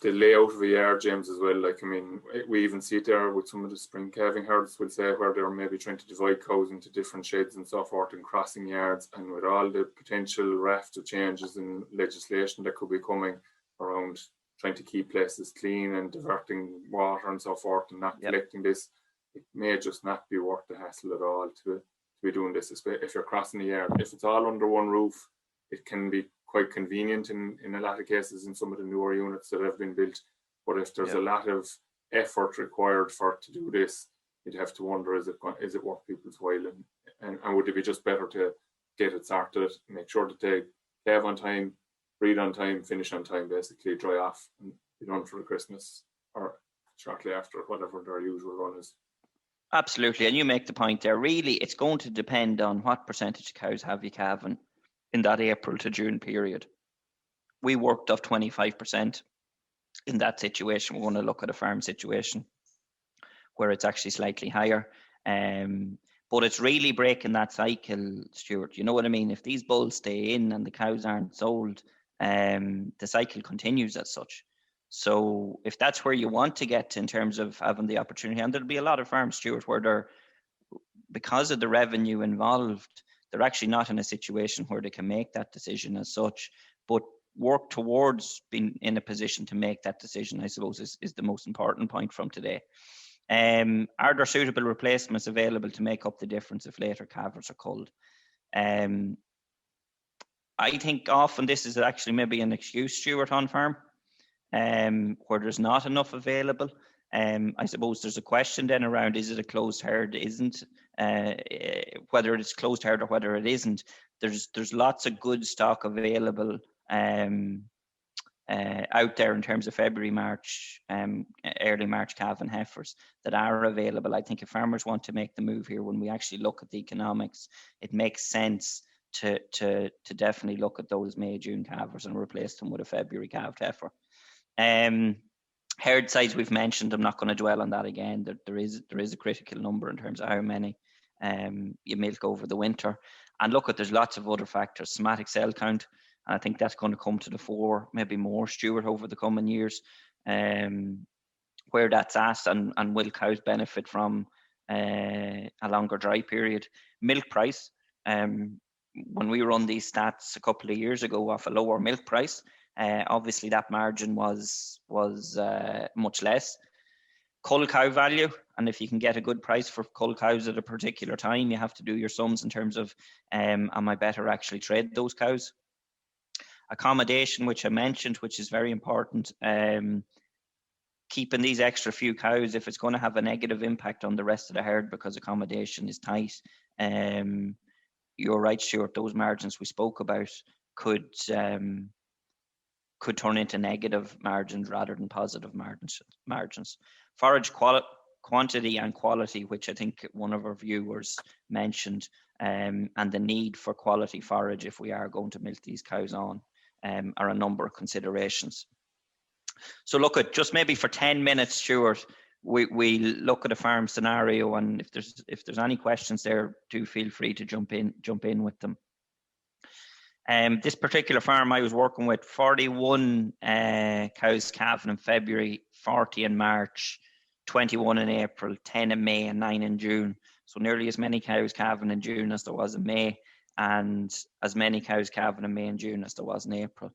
the layout of a yard, James, as well. Like, I mean, we even see it there with some of the spring calving herds, we'll say, where they're maybe trying to divide cows into different sheds and so forth and crossing yards. And with all the potential raft of changes in legislation that could be coming around trying to keep places clean and diverting water and so forth and not collecting this, it may just not be worth the hassle at all to be doing this. If you're crossing the yard, if it's all under one roof, it can be quite convenient in a lot of cases in some of the newer units that have been built. But if there's a lot of effort required to do this, you'd have to wonder, is it worth people's while? And would it be just better to get it sorted, make sure that they calve on time, breed on time, finish on time, basically dry off and be done for Christmas or shortly after, whatever their usual run is. Absolutely. And you make the point there. Really, it's going to depend on what percentage of cows have you calving in that April to June period. We worked off 25% in that situation. We're going to look at a farm situation where it's actually slightly higher. But it's really breaking that cycle, Stuart. You know what I mean? If these bulls stay in and the cows aren't sold, the cycle continues as such. So if that's where you want to get in terms of having the opportunity, and there'll be a lot of farms, Stuart, where they're, because of the revenue involved, they're actually not in a situation where they can make that decision as such, but work towards being in a position to make that decision, I suppose, is the most important point from today. Are there suitable replacements available to make up the difference if later calvers are culled? I think often this is actually maybe an excuse, Stuart, on farm, where there's not enough available. I suppose there's a question then around, is it a closed herd? Isn't, whether it's closed herd or whether it isn't, there's lots of good stock available out there in terms of February, March, early March calving heifers that are available. I think if farmers want to make the move here, when we actually look at the economics, it makes sense to definitely look at those May, June calvers and replace them with a February calved heifer. Herd size we've mentioned. I'm not going to dwell on that again. There is a critical number in terms of how many you milk over the winter. And look, there's lots of other factors. Somatic cell count, and I think that's going to come to the fore, maybe more, Stuart, over the coming years, where that's at, and will cows benefit from a longer dry period. Milk price, when we run these stats a couple of years ago off a lower milk price, obviously that margin was much less. Cull cow value, and if you can get a good price for cull cows at a particular time, you have to do your sums in terms of am I better actually trade those cows? Accommodation, which I mentioned, which is very important. Keeping these extra few cows, if it's going to have a negative impact on the rest of the herd because accommodation is tight, you're right, Stuart, those margins we spoke about could turn into negative margins rather than positive margins. Forage quantity and quality, which I think one of our viewers mentioned, and the need for quality forage if we are going to milk these cows on, are a number of considerations. So look at just maybe for 10 minutes, Stuart, we look at a farm scenario, and if there's any questions there, do feel free to jump in with them. This particular farm I was working with, 41 cows calving in February, 40 in March, 21 in April, 10 in May, and 9 in June. So nearly as many cows calving in June as there was in May, and as many cows calving in May and June as there was in April.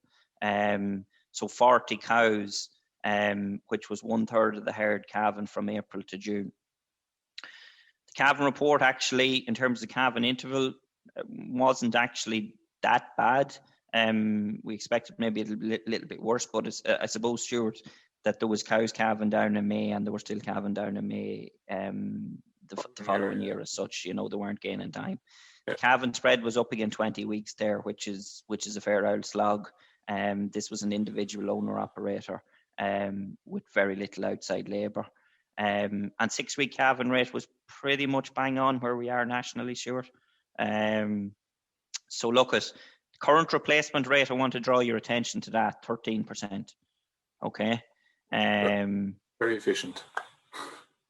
So 40 cows, which was 1/3 of the herd calving from April to June. The calving report actually, in terms of calving interval, wasn't actually that bad. We expected maybe a little bit worse, but it's, I suppose, Stuart, that there was cows calving down in May, and they were still calving down in May the following year as such. You know, they weren't gaining time. Yeah. The calving spread was up again 20 weeks there, which is a fair old slog. This was an individual owner operator with very little outside labour. And 6-week calving rate was pretty much bang on where we are nationally, Stuart. So look at current replacement rate. I want to draw your attention to that, 13%. Okay. Very efficient.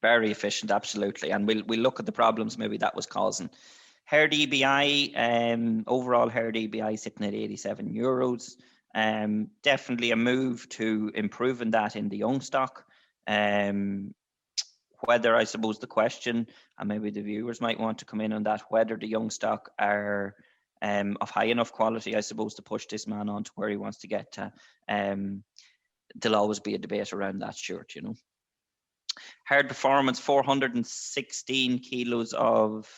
Very efficient, absolutely. And we'll look at the problems maybe that was causing. Herd EBI, overall herd EBI sitting at €87. Definitely a move to improving that in the young stock. Whether, I suppose, the question, and maybe the viewers might want to come in on that, whether the young stock are of high enough quality, I suppose, to push this man on to where he wants to get to. There'll always be a debate around that, Stuart, you know. Herd performance, 416 kilos of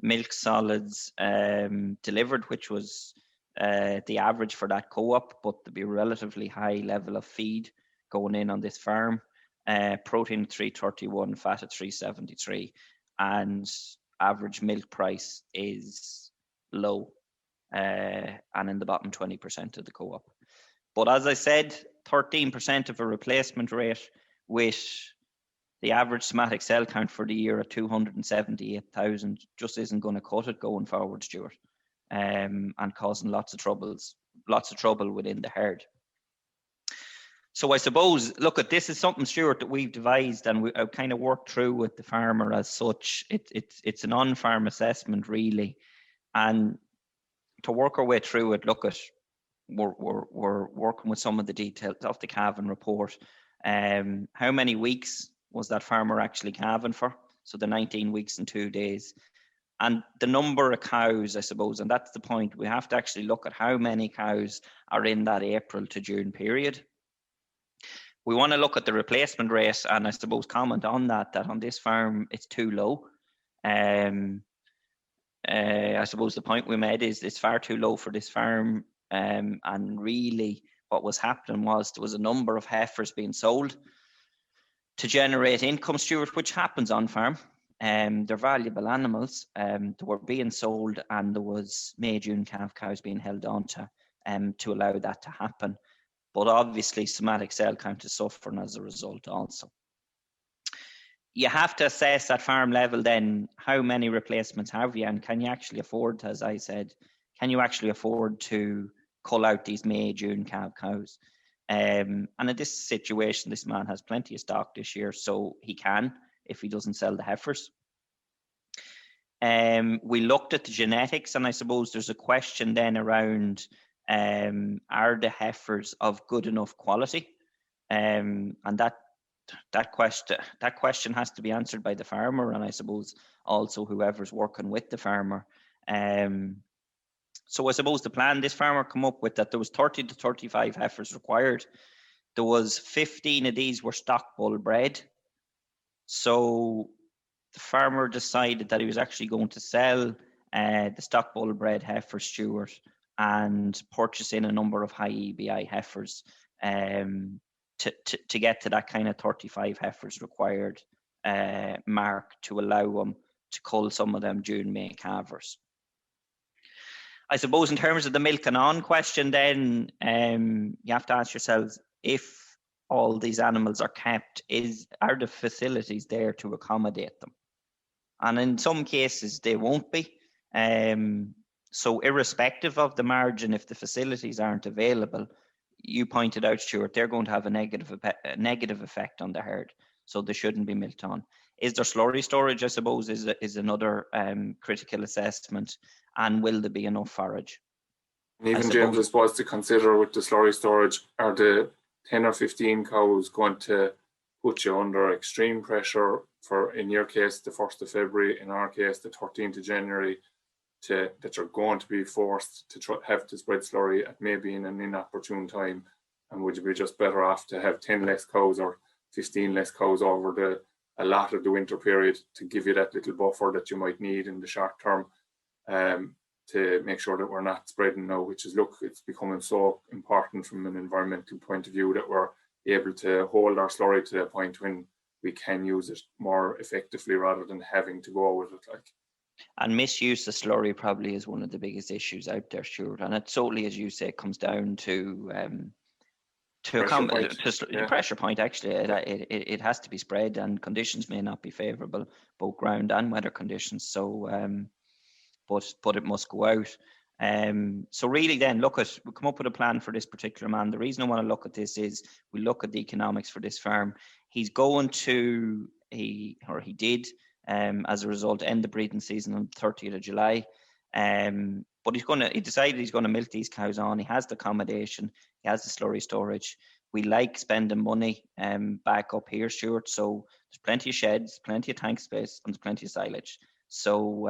milk solids delivered, which was the average for that co-op, but there'd be a relatively high level of feed going in on this farm. Protein 331, fat at 373, and average milk price is low and in the bottom 20% of the co-op. But as I said, 13% of a replacement rate with the average somatic cell count for the year at 278,000 just isn't going to cut it going forward, Stuart, and causing lots of trouble within the herd. So I suppose, look, at this is something, Stuart, that we've devised and I've kind of worked through with the farmer as such. It's an on-farm assessment, really, and to work our way through it, look at we're working with some of the details of the calving report. How many weeks was that farmer actually calving for? So the 19 weeks and 2 days. And the number of cows, I suppose, and that's the point. We have to actually look at how many cows are in that April to June period. We want to look at the replacement rate and I suppose comment on that on this farm, it's too low. I suppose the point we made is it's far too low for this farm. And really what was happening was there was a number of heifers being sold to generate income, Stuart, which happens on farm. They're valuable animals. They were being sold and there was May, June calf cows being held on to allow that to happen. But obviously somatic cell count is suffering as a result also. You have to assess at farm level then how many replacements have you and can you actually afford, as I said, can you actually afford to cull out these May, June calf cows? And in this situation, this man has plenty of stock this year, so he can if he doesn't sell the heifers. We looked at the genetics and I suppose there's a question then around are the heifers of good enough quality? And that question has to be answered by the farmer and I suppose also whoever's working with the farmer. So I suppose the plan this farmer come up with that there was 30 to 35 heifers required. There was 15 of these were stock bull bred. So the farmer decided that he was actually going to sell the stock bull bred heifer, Stuart, and purchase in a number of high EBI heifers to get to that kind of 35 heifers required mark to allow them to cull some of them June, May calvers. I suppose in terms of the milk and on question then, you have to ask yourselves, if all these animals are kept, are the facilities there to accommodate them? And in some cases, they won't be. So irrespective of the margin, if the facilities aren't available, you pointed out, Stuart, they're going to have a negative effect on the herd. So they shouldn't be milked on. Is there slurry storage, I suppose, is another critical assessment. And will there be enough forage? And even James, I suppose, to consider with the slurry storage, are the 10 or 15 cows going to put you under extreme pressure for, in your case, the 1st of February, in our case, the 13th of January, that you're going to be forced to have to spread slurry at maybe in an inopportune time? And would you be just better off to have 10 less cows or 15 less cows over a lot of the winter period to give you that little buffer that you might need in the short term? to make sure that we're not spreading now, which is, look, it's becoming so important from an environmental point of view that we're able to hold our slurry to the point when we can use it more effectively rather than having to go with it. And misuse of slurry probably is one of the biggest issues out there, Stuart. And it totally, as you say, comes down to pressure point. Actually, it has to be spread, and conditions may not be favourable, both ground and weather conditions. So, but it must go out. So really, then we come up with a plan for this particular man. The reason I want to look at this is we look at the economics for this farm. He did. As a result, end the breeding season on 30th of July. But he decided he's going to milk these cows on. He has the accommodation, he has the slurry storage. We like spending money back up here, Stuart. So there's plenty of sheds, plenty of tank space, and there's plenty of silage. So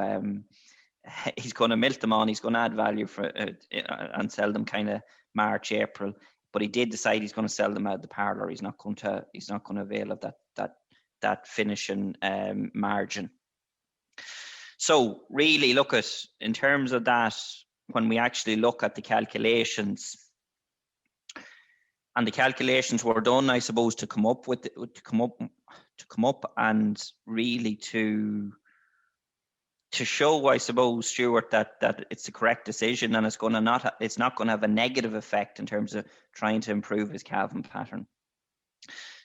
he's going to milk them on. He's going to add value for and sell them kind of March, April. But he did decide he's going to sell them out of the parlour. He's not going to avail of that finishing margin. So really in terms of that, when we actually look at the calculations, and the calculations were done, I suppose, to come up and really to show, I suppose, Stuart, that it's the correct decision, and it's not going to have a negative effect in terms of trying to improve his calving pattern.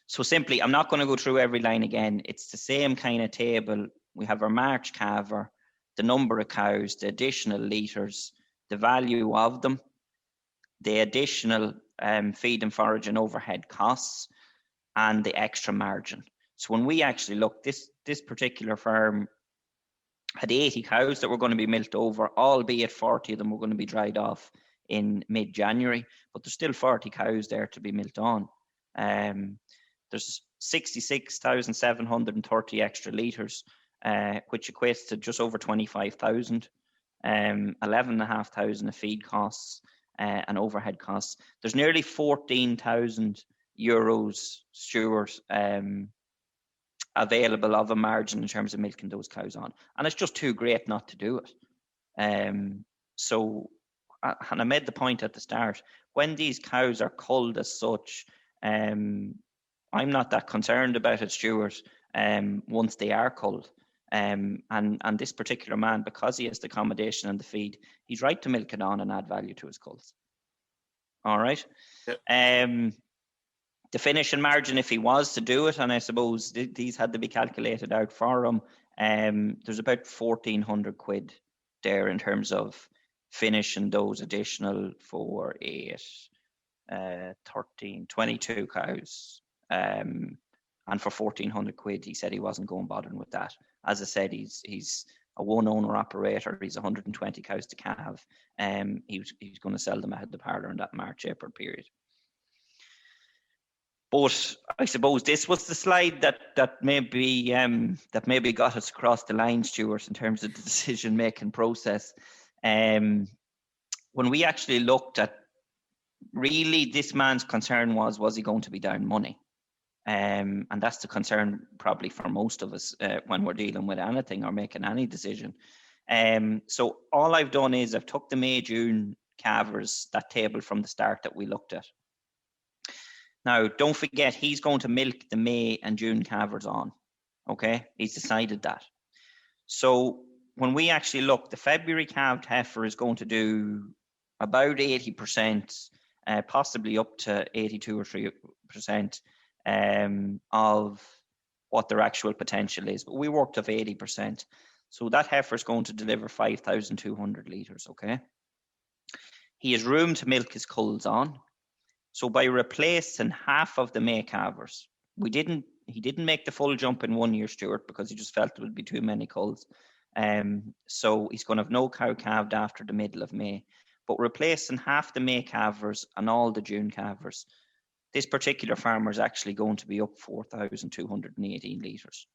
So simply, I'm not going to go through every line again. It's the same kind of table. We have our March calver, the number of cows, the additional litres, the value of them, the additional feed and forage and overhead costs, and the extra margin. So when we actually look, this particular farm had 80 cows that were going to be milked over, albeit 40 of them were going to be dried off in mid-January, but there's still 40 cows there to be milked on. There's 66,730 extra litres, which equates to just over 25,000, 11,500 of feed costs and overhead costs. There's nearly 14,000 euros, Stuart, available of a margin in terms of milking those cows on. And it's just too great not to do it. And I made the point at the start, when these cows are culled as such, I'm not that concerned about it, Stuart, once they are culled. And this particular man, because he has the accommodation and the feed, he's right to milk it on and add value to his culls. All right. Yep. The finishing margin, if he was to do it, and I suppose these had to be calculated out for him, there's about 1,400 quid there in terms of finishing those additional 4, 8, 13, 22 cows. And for 1,400 quid, he said he wasn't going bothering with that. As I said, he's a one-owner operator. He's 120 cows to calve. He's going to sell them ahead of the parlour in that March-April period. But I suppose this was the slide that maybe got us across the line, Stuart, in terms of the decision-making process. When we actually looked at, really, this man's concern was he going to be down money? And that's the concern probably for most of us when we're dealing with anything or making any decision. So all I've done is I've took the May-June calvers, that table from the start that we looked at. Now, don't forget, he's going to milk the May and June calvers on. Okay, he's decided that. So when we actually look, the February calved heifer is going to do about 80%, possibly up to 82 or 3%. Of what their actual potential is, but we worked off 80%. So that heifer is going to deliver 5,200 litres, okay? He has room to milk his culls on. So by replacing half of the May calvers, he didn't make the full jump in 1 year, Stuart, because he just felt it would be too many culls. So he's going to have no cow calved after the middle of May. But replacing half the May calvers and all the June calvers, this particular farmer is actually going to be up 4,218 litres.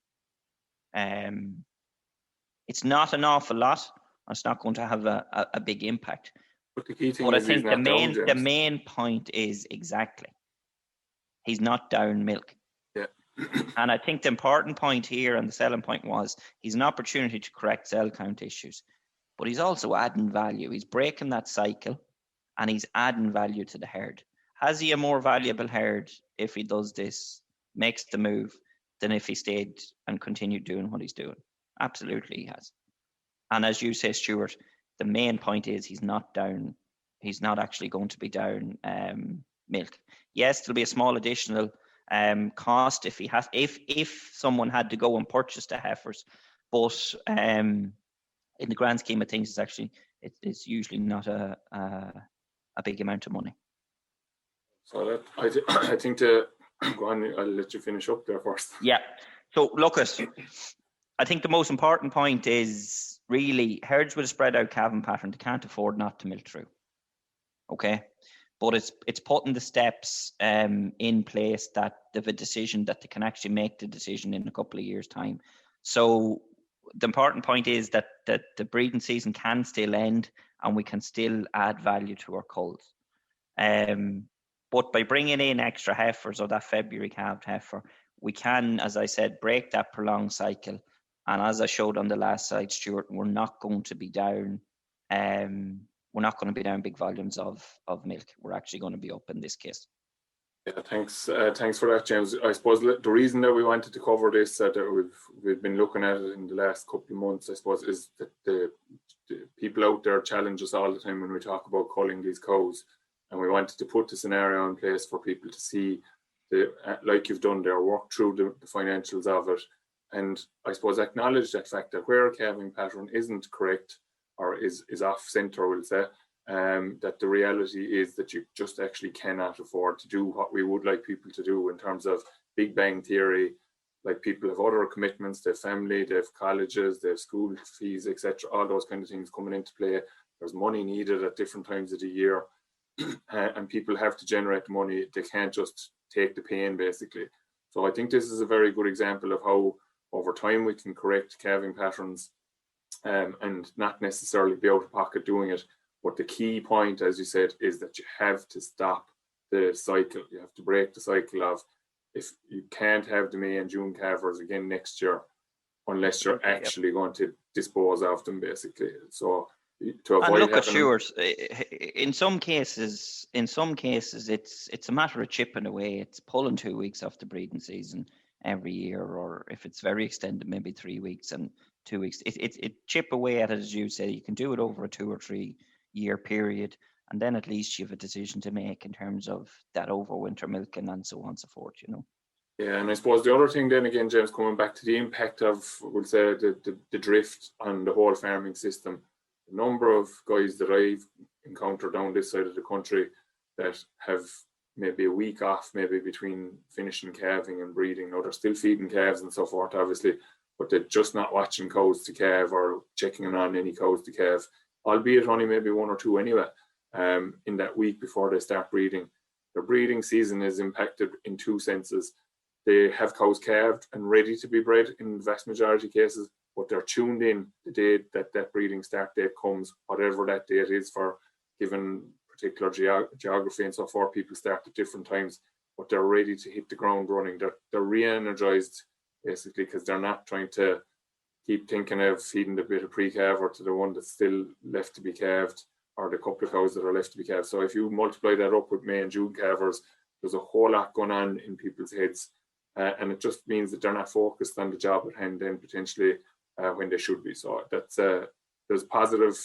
It's not an awful lot. It's not going to have a big impact. But the key thing I is think the down, main point is exactly, he's not down milk. Yeah. And I think the important point here and the selling point was he's an opportunity to correct cell count issues. but he's also adding value. He's breaking that cycle and he's adding value to the herd. Has he a more valuable herd if he does this, makes the move, than if he stayed and continued doing what he's doing? Absolutely he has. And as you say, Stuart, the main point is he's not down. He's not actually going to be down milk. Yes, there'll be a small additional cost if someone had to go and purchase the heifers, but in the grand scheme of things, it's usually not a big amount of money. So I think to go on, I'll let you finish up there first. Yeah. So look, I think the most important point is really herds with a spread out calving pattern, they can't afford not to milk through. Okay. But it's putting the steps in place that they have a decision that they can actually make the decision in a couple of years' time. So the important point is that the breeding season can still end and we can still add value to our culls. But by bringing in extra heifers or that February calved heifer, we can, as I said, break that prolonged cycle. And as I showed on the last slide, Stuart, we're not going to be down. We're not going to be down big volumes of milk. We're actually going to be up in this case. Yeah, thanks for that, James. I suppose the reason that we wanted to cover this, that we've been looking at it in the last couple of months, I suppose, is that the people out there challenge us all the time when we talk about culling these cows, and we wanted to put the scenario in place for people to see, like you've done there, work through the financials of it, and I suppose acknowledge that fact that where a calving pattern isn't correct or is off centre, we'll say, that the reality is that you just actually cannot afford to do what we would like people to do in terms of Big Bang Theory. Like, people have other commitments, they have family, they have colleges, they have school fees, etc. All those kind of things coming into play. There's money needed at different times of the year, and people have to generate the money. They can't just take the pain, basically. So I think this is a very good example of how over time we can correct calving patterns and not necessarily be out of pocket doing it. But the key point, as you said, is that you have to stop the cycle. You have to break the cycle of, if you can't have the May and June calvers again next year, unless you're actually going to dispose of them, basically. So to avoid, and look at Stuart, in some cases, it's a matter of chipping away. It's pulling 2 weeks off the breeding season every year, or if it's very extended, maybe 3 weeks and 2 weeks. It chip away at it, as you say. You can do it over a 2 or 3 year period, and then at least you have a decision to make in terms of that overwinter milking and so on and so forth, you know. Yeah, and I suppose the other thing then again, James, coming back to the impact of, we'll say, the drift on the whole farming system. The number of guys that I've encountered down this side of the country that have maybe a week off, maybe between finishing calving and breeding. Now, they're still feeding calves and so forth, obviously, but they're just not watching cows to calve or checking on any cows to calve, albeit only maybe 1 or 2 anyway, in that week before they start breeding. Their breeding season is impacted in 2 senses. They have cows calved and ready to be bred in the vast majority of cases, but they're tuned in the day that breeding start date comes, whatever that date is for given particular geography and so forth. People start at different times, but they're ready to hit the ground running. They're re-energized, basically, because they're not trying to keep thinking of feeding the bit of pre-calve to the one that's still left to be calved, or the couple of cows that are left to be calved. So if you multiply that up with May and June calvers, there's a whole lot going on in people's heads, and it just means that they're not focused on the job at hand then potentially when they should be. So that's there's positive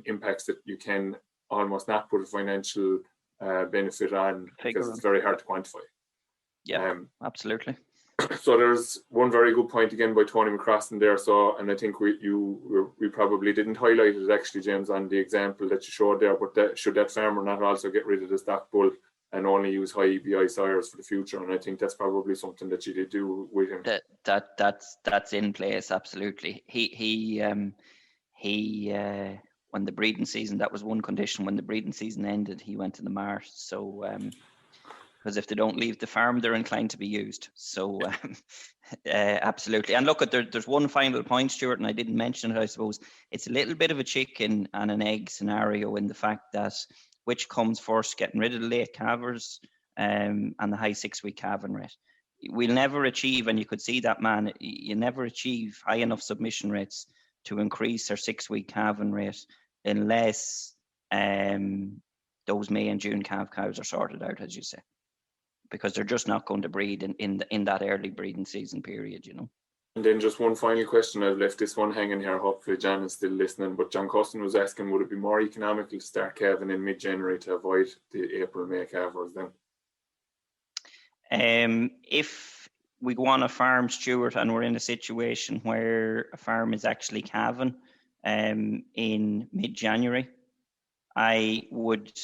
impacts that you can almost not put a financial benefit on, because it's very hard to quantify. Yeah, absolutely. So there's one very good point again by Tony McCrossan there. So, and I think we probably didn't highlight it actually, James, on the example that you showed there. But should that farmer not also get rid of the stock bull and only use high EBI sires for the future? And I think that's probably something that you did do with him. That's in place, absolutely. He when the breeding season, that was one condition. When the breeding season ended, he went to the mart. So because if they don't leave the farm, they're inclined to be used. So absolutely. And look, there's one final point, Stuart, and I didn't mention it, I suppose. It's a little bit of a chicken and an egg scenario in the fact that which comes first, getting rid of the late calvers and the high 6-week calving rate. We'll never achieve, and you could see that, man, you never achieve high enough submission rates to increase their 6-week calving rate unless those May and June calf cows are sorted out, as you say, because they're just not going to breed in that early breeding season period, you know. And then just one final question. I've left this one hanging here. Hopefully John is still listening. But John Custon was asking, would it be more economical to start calving in mid-January to avoid the April-May calvers then? If we go on a farm, Stuart, and we're in a situation where a farm is actually calving in mid-January, I would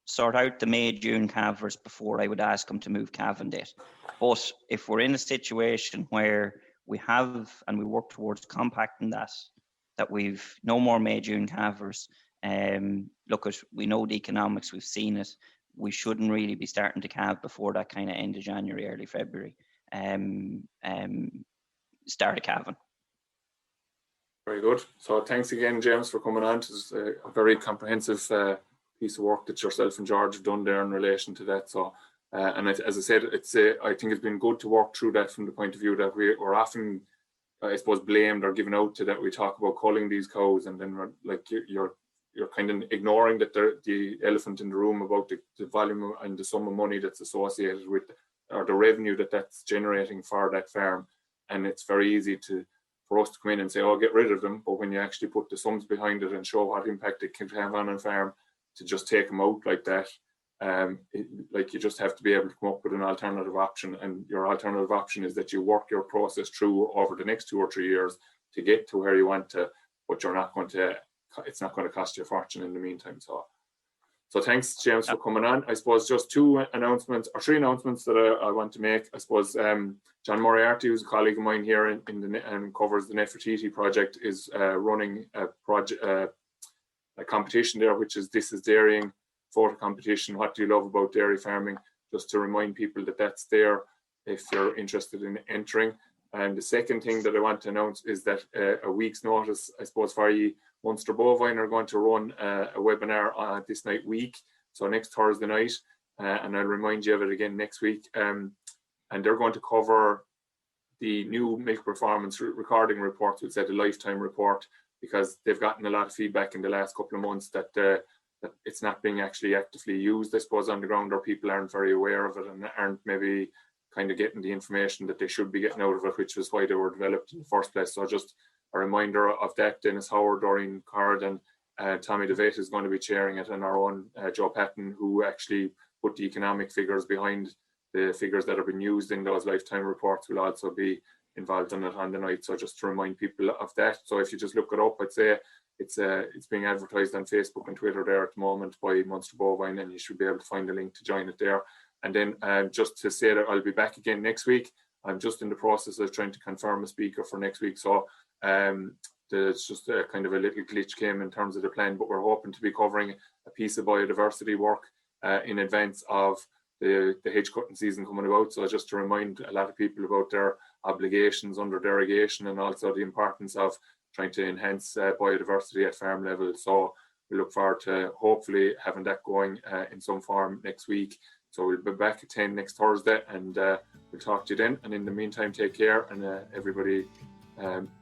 sort out the May-June calvers before I would ask them to move calving date. But if we're in a situation where we have, and we work towards compacting that we've no more May-June calvers, we know the economics, we've seen it, we shouldn't really be starting to calve before that kind of end of January, early February. Start a calving. Very good. So thanks again, James, for coming on. It's a very comprehensive piece of work that yourself and George have done there in relation to that. So, and as I said, I think it's been good to work through that from the point of view that we're often, I suppose, blamed or given out to that we talk about culling these cows, and then we're like you're kind of ignoring that the elephant in the room about the volume and the sum of money that's associated with, or the revenue that's generating for that farm. And it's very easy for us to come in and say, oh, get rid of them. But when you actually put the sums behind it and show what impact it can have on a farm, to just take them out like that, you just have to be able to come up with an alternative option. And your alternative option is that you work your process through over the next 2 or 3 years to get to where you want to, but it's not going to cost you a fortune in the meantime. So thanks, James, for coming on. I suppose just 3 announcements that I want to make. I suppose John Moriarty, who's a colleague of mine here and covers the Nefertiti project, is running a competition there, which is This is Dairying photo competition. What do you love about dairy farming? Just to remind people that that's there if you're interested in entering. And the second thing that I want to announce is that a week's notice, I suppose, for you, Munster Bovine are going to run a webinar this night week, so next Thursday night, and I'll remind you of it again next week. And they're going to cover the new milk performance recording reports, which is a lifetime report, because they've gotten a lot of feedback in the last couple of months that it's not being actually actively used, I suppose, on the ground, or people aren't very aware of it and aren't maybe kind of getting the information that they should be getting out of it, which was why they were developed in the first place. So just a reminder of that. Dennis Howard, Doreen Card, and Tommy DeVate is going to be chairing it, and our own Joe Patton, who actually put the economic figures behind the figures that have been used in those lifetime reports, will also be involved in it on the night. So just to remind people of that. So if you just look it up, I'd say it's being advertised on Facebook and Twitter there at the moment by Munster Bovine, and you should be able to find a link to join it there. And then just to say that I'll be back again next week. I'm just in the process of trying to confirm a speaker for next week. So there's just a kind of a little glitch came in terms of the plan, but we're hoping to be covering a piece of biodiversity work in advance of the hedge cutting season coming about. So just to remind a lot of people about their obligations under derogation, and also the importance of trying to enhance biodiversity at farm level. So we look forward to hopefully having that going in some form next week. So we'll be back at 10 next Thursday, and we'll talk to you then. And in the meantime, take care, and everybody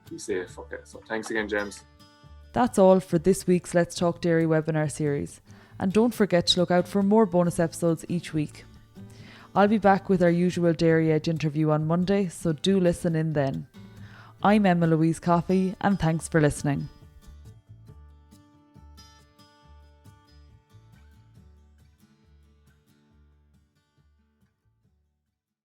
be safe. Okay, so thanks again, James. That's all for this week's Let's Talk Dairy webinar series. And don't forget to look out for more bonus episodes each week. I'll be back with our usual Dairy Edge interview on Monday, so do listen in then. I'm Emma Louise Coffey, and thanks for listening.